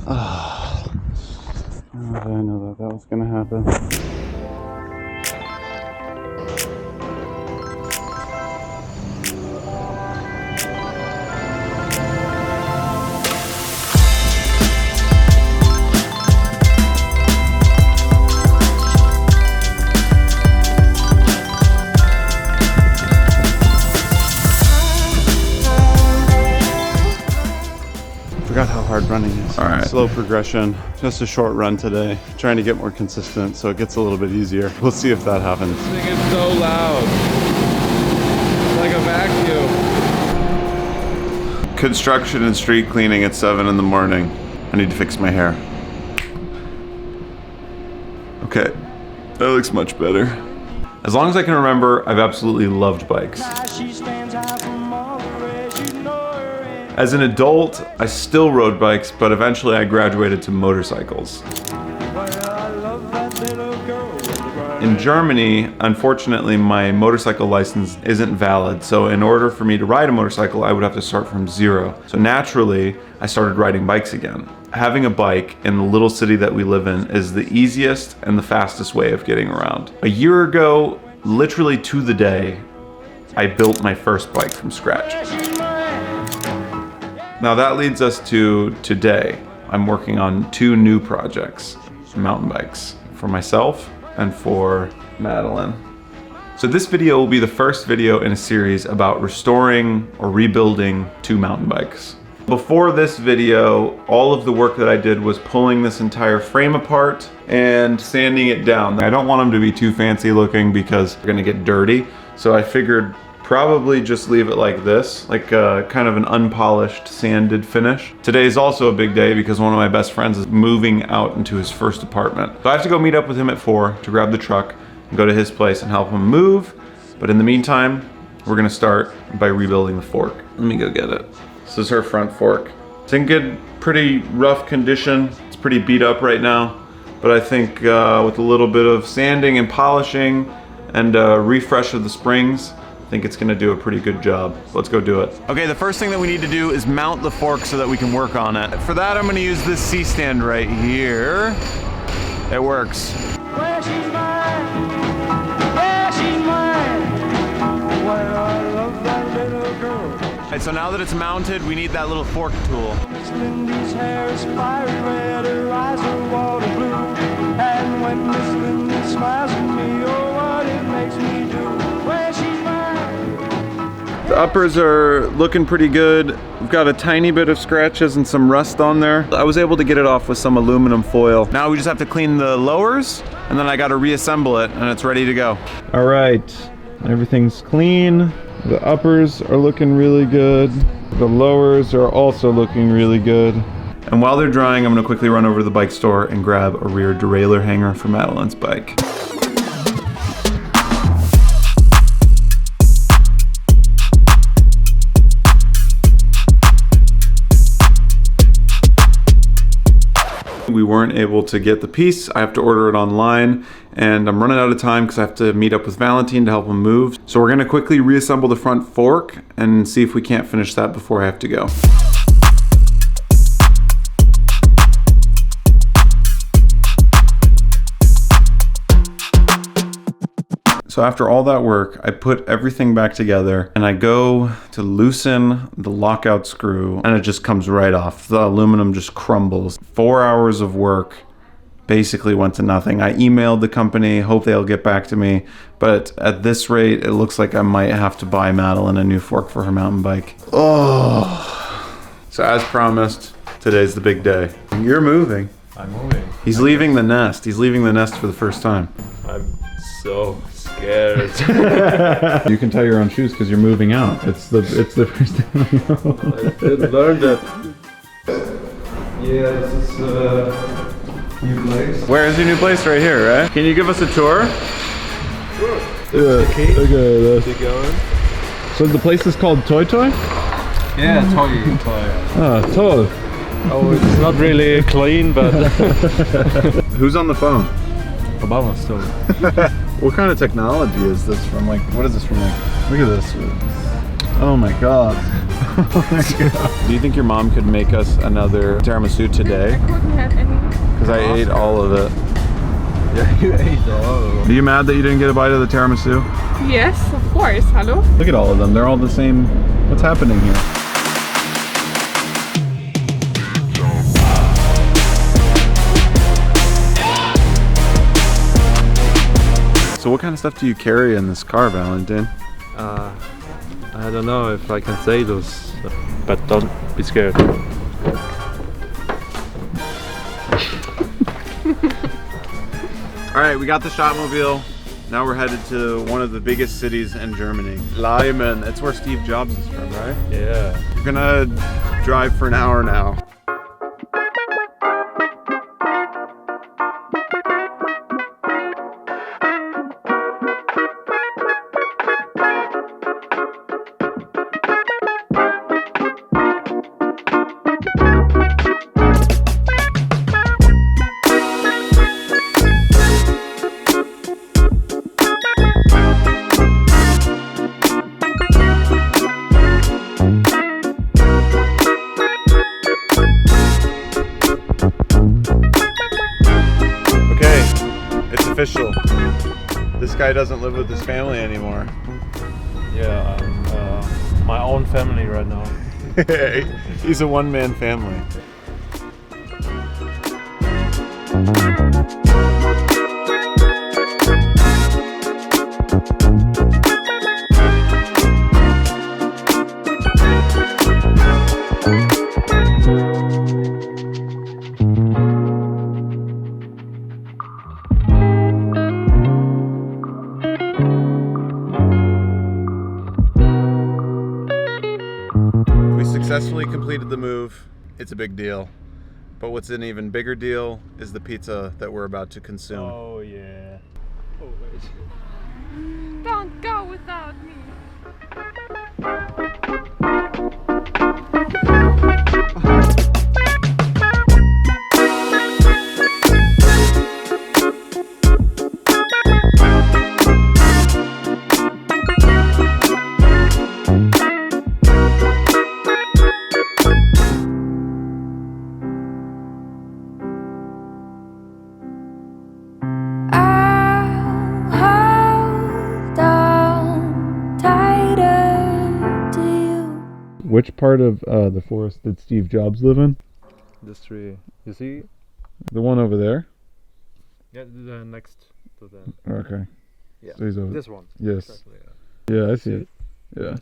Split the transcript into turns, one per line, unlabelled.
Oh, I know that was gonna happen. Forgot how hard running is.
All right.
Slow progression. Just a short run today. Trying to get more consistent so it gets a little bit easier. We'll see if that happens.
This thing is so loud. It's like a vacuum.
Construction and street cleaning at 7 in the morning. I need to fix my hair. Okay, that looks much better. As long as I can remember, I've absolutely loved bikes. As an adult, I still rode bikes, but eventually I graduated to motorcycles. In Germany, unfortunately, my motorcycle license isn't valid, so in order for me to ride a motorcycle, I would have to start from zero. So naturally, I started riding bikes again. Having a bike in the little city that we live in is the easiest and the fastest way of getting around. A year ago, literally to the day, I built my first bike from scratch. Now that leads us to today. I'm working on 2 new projects, mountain bikes, for myself and for Madeline. So this video will be the first video in a series about restoring or rebuilding 2 mountain bikes. Before this video, all of the work that I did was pulling this entire frame apart and sanding it down. I don't want them to be too fancy looking because they're gonna get dirty. So I figured probably just leave it like this, like kind of an unpolished, sanded finish. Today is also a big day because one of my best friends is moving out into his first apartment. So I have to go meet up with him at 4 to grab the truck and go to his place and help him move. But in the meantime, we're gonna start by rebuilding the fork. Let me go get it. This is her front fork. It's in good, pretty rough condition. It's pretty beat up right now. But I think with a little bit of sanding and polishing and a refresh of the springs, I think it's gonna do a pretty good job. Let's go do it. Okay, the first thing that we need to do is mount the fork so that we can work on it. For that, I'm gonna use this C-stand right here. It works.
Well, she's mine. Yeah, she's mine. Well, I love that little girl.
Alright, so now that it's mounted, we need that little fork tool.
Miss Lindy's hair is fiery red, her eyes are water blue. And when Miss Lindy smiles at me, oh, what it makes me do. Well, she's mine.
The uppers are looking pretty good. We've got a tiny bit of scratches and some rust on there. I was able to get it off with some aluminum foil. Now we just have to clean the lowers and then I got to reassemble it and it's ready to go. All right, everything's clean. The uppers are looking really good. The lowers are also looking really good. And while they're drying, I'm gonna quickly run over to the bike store and grab a rear derailleur hanger for Madeline's bike. We weren't able to get the piece. I have to order it online and I'm running out of time because I have to meet up with Valentine to help him move. So we're gonna quickly reassemble the front fork and see if we can't finish that before I have to go. So after all that work, I put everything back together and I go to loosen the lockout screw and it just comes right off. The aluminum just crumbles. 4 hours of work basically went to nothing. I emailed the company, hope they'll get back to me. But at this rate, it looks like I might have to buy Madeline a new fork for her mountain bike. Oh. So as promised, today's the big day. You're moving.
I'm moving.
He's leaving the nest. He's leaving the nest for the first time.
I'm so scared.
You can tie your own shoes because you're moving out. It's the first thing I know.
I didn't learn that.
Yeah, this is new place. Where is your new place? Right here, right? Can you give us a tour?
Sure.
Yeah, okay.
Keep going.
So the place is called Toy Toy?
Yeah, toy.
Ah, toll.
Oh, it's not really clean, but
Who's on the phone?
Obama still.
What kind of technology is this from? Like, what is this from? Like, look at this. Oh my god. Do you think your mom could make us another tiramisu today?
I couldn't have any.
Because I ate all of it.
Yeah, you ate all.
Are you mad that you didn't get a bite of the tiramisu?
Yes, of course. Hello?
Look at all of them. They're all the same. What's happening here? So what kind of stuff do you carry in this car, Valentin?
I don't know if I can say those, but don't be scared.
All right, we got the Shopmobile. Now we're headed to one of the biggest cities in Germany, Leimen. It's where Steve Jobs is from, right?
Yeah.
We're gonna drive for an hour now. Official. This guy doesn't live with his family anymore.
Yeah, I'm my own family right now.
He's a one-man family. Successfully completed the move. It's a big deal. But what's an even bigger deal is the pizza that we're about to consume.
Oh yeah. Oh wait.
Don't go without me.
Which part of the forest did Steve Jobs live in?
This tree. You see?
The one over there?
Yeah, the next to the.
Okay.
Yeah.
So he's over.
This one.
Yes.
Exactly,
Yeah, I see it. Yeah.